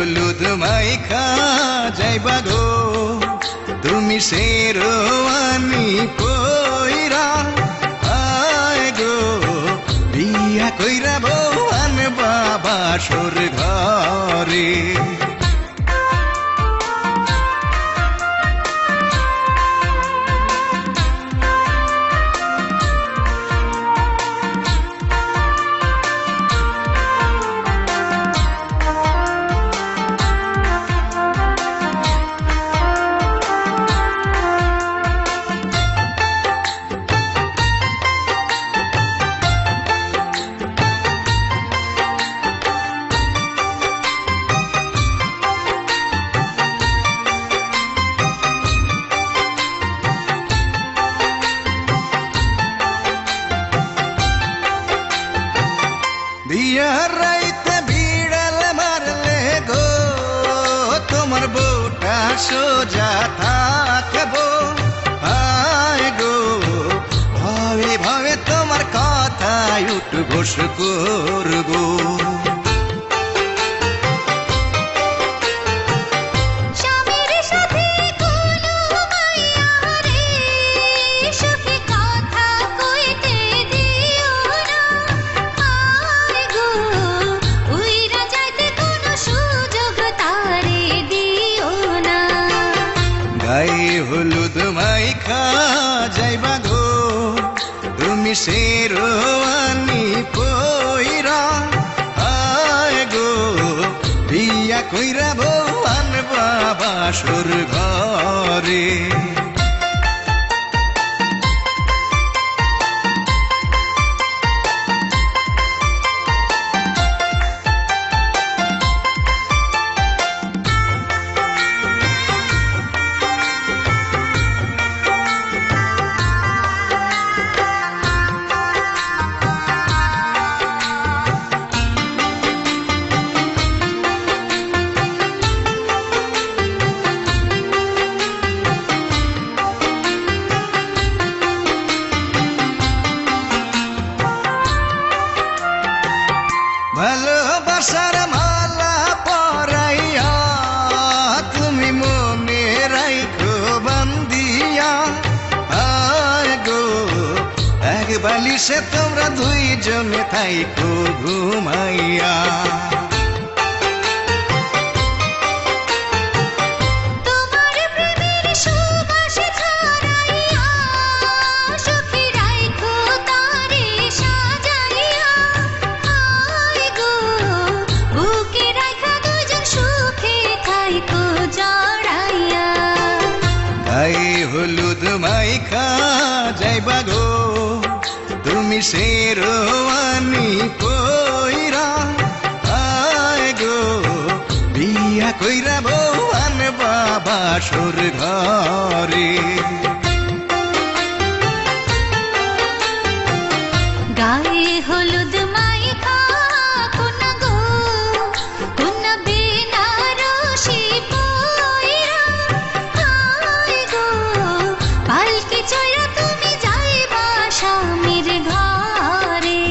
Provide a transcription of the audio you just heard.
হলুদ মাইখা যাইবা গো তুমি শেরওয়ানি পইরা আয় গো বিয়া কইরা বউ আনবা বাসর ঘরে বিয়ার রাইতে বিড়াল মারলে গো তোমার বউটা সোজা থাকবো আয় গো ভাবে ভাবে তোমার কথায় উঠবোস করবো গায়ে হলুদ মাইখা যাইবা গো তুমি শেরওয়ানি পইরা আয় গো বিয়া কইরা বউ আনবা বাসর ঘরে ভালোবাসার মালা পরাইয়া তুমি মনে রাইখো বান্দিয়া আয় গো এক বালিশে তোমরা দুইজনে থাইকো ঘুমাইয়া গায়ে হলুদ মাইখা যাইবা গো তুমি শেরওয়ানি পইরা আয় গো বিয়া কইরা বউ আনবা বাসর ঘরে